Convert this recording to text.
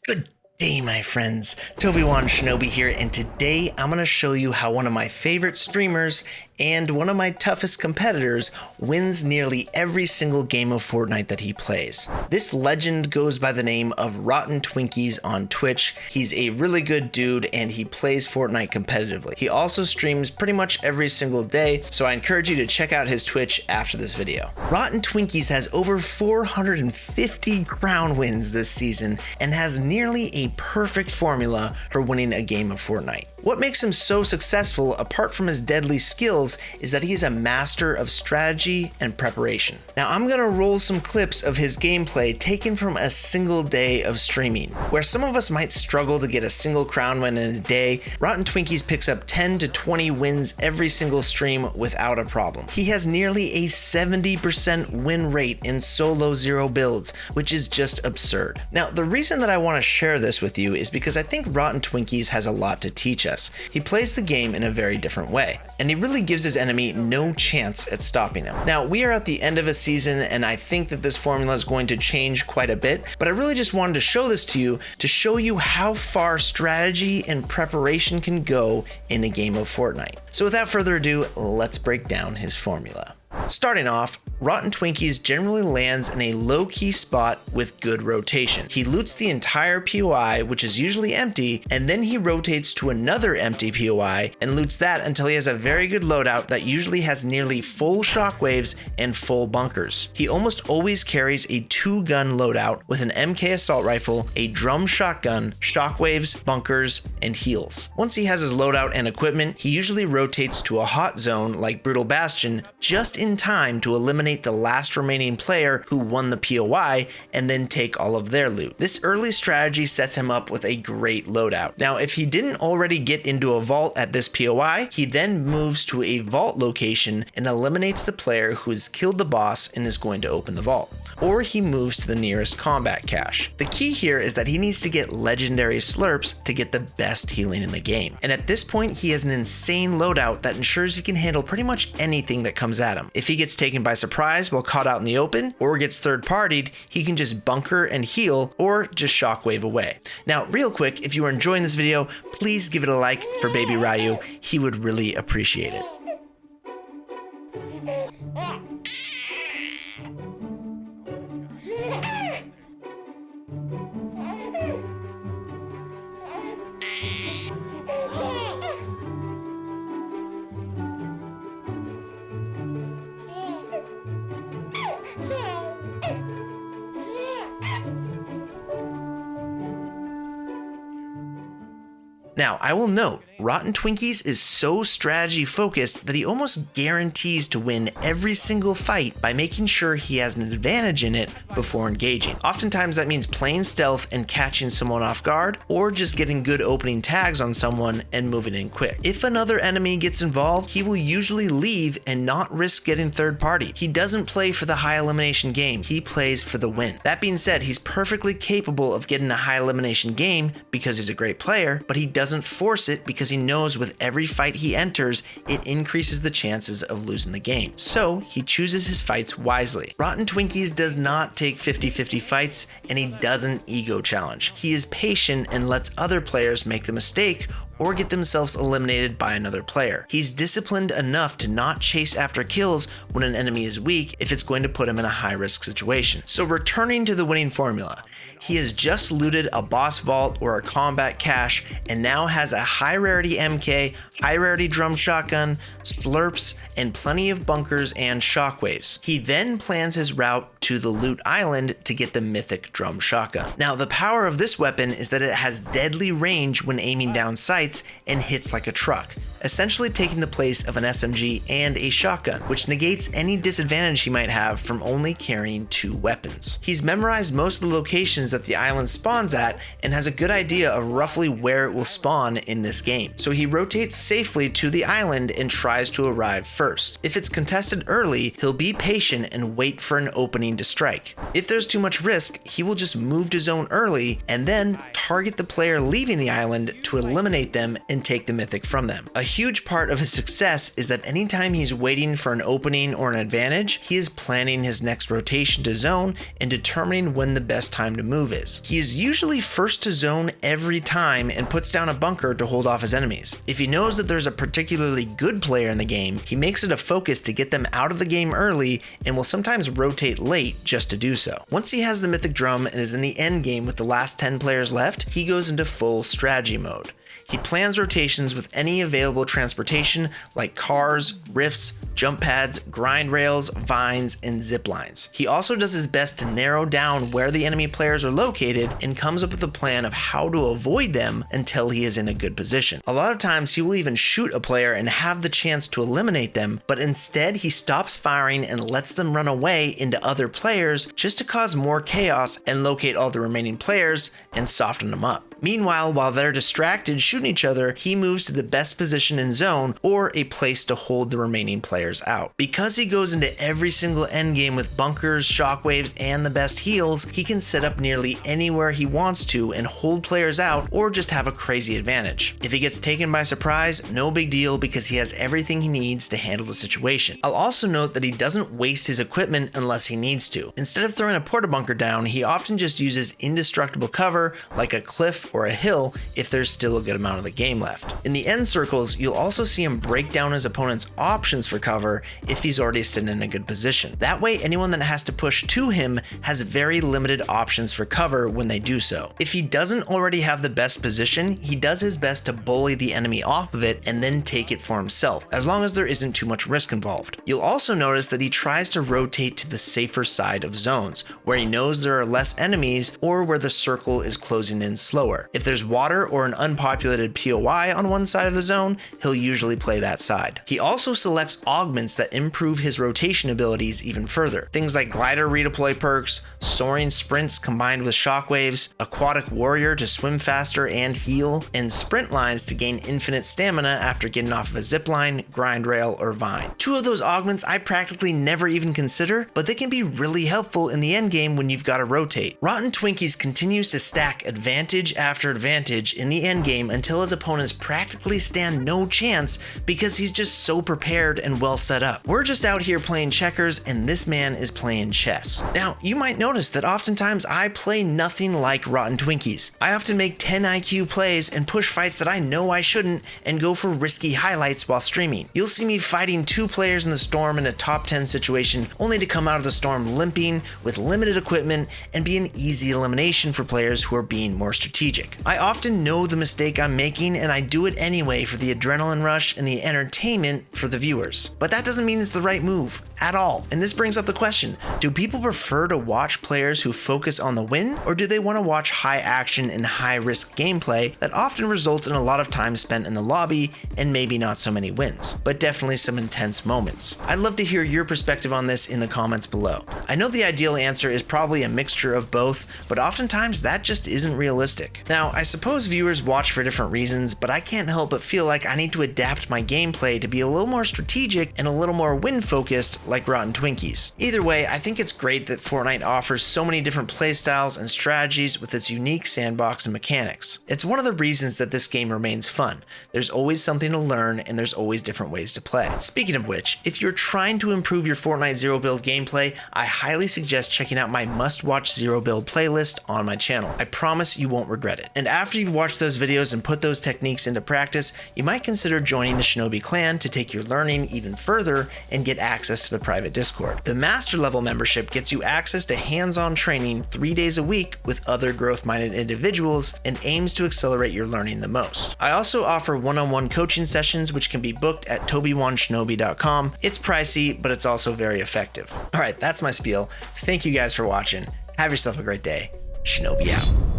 Good day, my friends. Toby1 Shinobi here, and today I'm going to show you how one of my favorite streamers and one of my toughest competitors wins nearly every single game of Fortnite that he plays. This legend goes by the name of RottenTwinkies on Twitch. He's a really good dude and he plays Fortnite competitively. He also streams pretty much every single day, so I encourage you to check out his Twitch after this video. RottenTwinkies has over 450 crown wins this season and has nearly a perfect formula for winning a game of Fortnite. What makes him so successful, apart from his deadly skills, is that he is a master of strategy and preparation. Now I'm gonna roll some clips of his gameplay taken from a single day of streaming. Where some of us might struggle to get a single crown win in a day, RottenTwinkies picks up 10 to 20 wins every single stream without a problem. He has nearly a 70% win rate in solo zero builds, which is just absurd. Now the reason that I want to share this with you is because I think RottenTwinkies has a lot to teach us. He plays the game in a very different way, and he really gives his enemy no chance at stopping him. Now, we are at the end of a season, and I think that this formula is going to change quite a bit, but I really just wanted to show this to you to show you how far strategy and preparation can go in a game of Fortnite. So without further ado, let's break down his formula. Starting off, RottenTwinkies generally lands in a low-key spot with good rotation. He loots the entire POI, which is usually empty, and then he rotates to another empty POI and loots that until he has a very good loadout that usually has nearly full shockwaves and full bunkers. He almost always carries a 2-gun loadout with an MK assault rifle, a drum shotgun, shockwaves, bunkers, and heals. Once he has his loadout and equipment, he usually rotates to a hot zone like Brutal Bastion just in time to eliminate the last remaining player who won the POI and then take all of their loot. This early strategy sets him up with a great loadout. Now, if he didn't already get into a vault at this POI, he then moves to a vault location and eliminates the player who has killed the boss and is going to open the vault. Or he moves to the nearest combat cache. The key here is that he needs to get legendary slurps to get the best healing in the game. And at this point, he has an insane loadout that ensures he can handle pretty much anything that comes at him. If he gets taken by surprise while caught out in the open, or gets third-partied, he can just bunker and heal, or just shockwave away. Now, real quick, if you are enjoying this video, please give it a like for Baby Ryu. He would really appreciate it. Now, I will note, RottenTwinkies is so strategy focused that he almost guarantees to win every single fight by making sure he has an advantage in it before engaging. Oftentimes that means playing stealth and catching someone off guard, or just getting good opening tags on someone and moving in quick. If another enemy gets involved, he will usually leave and not risk getting third party. He doesn't play for the high elimination game, he plays for the win. That being said, he's perfectly capable of getting a high elimination game because he's a great player, but he doesn't force it because he knows with every fight he enters, it increases the chances of losing the game. So he chooses his fights wisely. RottenTwinkies does not take 50-50 fights, and he doesn't ego challenge. He is patient and lets other players make the mistake or get themselves eliminated by another player. He's disciplined enough to not chase after kills when an enemy is weak if it's going to put him in a high-risk situation. So returning to the winning formula, he has just looted a boss vault or a combat cache and now has a high-rarity MK, high-rarity drum shotgun, slurps, and plenty of bunkers and shockwaves. He then plans his route to the loot island to get the mythic drum shotgun. Now, the power of this weapon is that it has deadly range when aiming down sights and hits like a truck, essentially taking the place of an SMG and a shotgun, which negates any disadvantage he might have from only carrying 2 weapons. He's memorized most of the locations that the island spawns at and has a good idea of roughly where it will spawn in this game. So he rotates safely to the island and tries to arrive first. If it's contested early, he'll be patient and wait for an opening to strike. If there's too much risk, he will just move to zone early and then target the player leaving the island to eliminate them and take the mythic from them. A huge part of his success is that anytime he's waiting for an opening or an advantage, he is planning his next rotation to zone and determining when the best time to move is. He is usually first to zone every time and puts down a bunker to hold off his enemies. If he knows that there's a particularly good player in the game, he makes it a focus to get them out of the game early and will sometimes rotate late just to do so. Once he has the mythic drum and is in the end game with the last 10 players left, he goes into full strategy mode. He plans rotations with any available transportation like cars, rifts, jump pads, grind rails, vines, and zip lines. He also does his best to narrow down where the enemy players are located and comes up with a plan of how to avoid them until he is in a good position. A lot of times he will even shoot a player and have the chance to eliminate them, but instead he stops firing and lets them run away into other players just to cause more chaos and locate all the remaining players and soften them up. Meanwhile, while they're distracted shooting each other, he moves to the best position in zone or a place to hold the remaining players out. Because he goes into every single endgame with bunkers, shockwaves, and the best heals, he can set up nearly anywhere he wants to and hold players out or just have a crazy advantage. If he gets taken by surprise, no big deal because he has everything he needs to handle the situation. I'll also note that he doesn't waste his equipment unless he needs to. Instead of throwing a porta bunker down, he often just uses indestructible cover like a cliff or a hill if there's still a good amount of the game left. In the end circles, you'll also see him break down his opponent's options for cover if he's already sitting in a good position. That way, anyone that has to push to him has very limited options for cover when they do so. If he doesn't already have the best position, he does his best to bully the enemy off of it and then take it for himself, as long as there isn't too much risk involved. You'll also notice that he tries to rotate to the safer side of zones, where he knows there are less enemies or where the circle is closing in slower. If there's water or an unpopulated POI on one side of the zone, he'll usually play that side. He also selects augments that improve his rotation abilities even further. Things like glider redeploy perks, soaring sprints combined with shockwaves, aquatic warrior to swim faster and heal, and sprint lines to gain infinite stamina after getting off of a zipline, grind rail, or vine. Two of those augments I practically never even consider, but they can be really helpful in the endgame when you've got to rotate. RottenTwinkies continues to stack advantage after advantage in the endgame until his opponents practically stand no chance because he's just so prepared and well set up. We're just out here playing checkers and this man is playing chess. Now, you might notice that oftentimes I play nothing like RottenTwinkies. I often make 10 IQ plays and push fights that I know I shouldn't and go for risky highlights while streaming. You'll see me fighting 2 players in the storm in a top 10 situation only to come out of the storm limping with limited equipment and be an easy elimination for players who are being more strategic. I often know the mistake I'm making and I do it anyway for the adrenaline rush and the entertainment for the viewers. But that doesn't mean it's the right move at all. And this brings up the question, do people prefer to watch players who focus on the win, or do they want to watch high action and high risk gameplay that often results in a lot of time spent in the lobby and maybe not so many wins, but definitely some intense moments? I'd love to hear your perspective on this in the comments below. I know the ideal answer is probably a mixture of both, but oftentimes that just isn't realistic. Now, I suppose viewers watch for different reasons, but I can't help but feel like I need to adapt my gameplay to be a little more strategic and a little more win-focused like RottenTwinkies. Either way, I think it's great that Fortnite offers so many different playstyles and strategies with its unique sandbox and mechanics. It's one of the reasons that this game remains fun. There's always something to learn and there's always different ways to play. Speaking of which, if you're trying to improve your Fortnite Zero Build gameplay, I highly suggest checking out my must-watch Zero Build playlist on my channel. I promise you won't regret it. And after you've watched those videos and put those techniques into practice, you might consider joining the Shinobi Clan to take your learning even further and get access to the private Discord. The master level membership gets you access to hands-on training 3 days a week with other growth-minded individuals and aims to accelerate your learning the most. I also offer one-on-one coaching sessions which can be booked at toby1shinobi.com. It's pricey, but it's also very effective. All right, that's my spiel. Thank you guys for watching. Have yourself a great day. Shinobi out.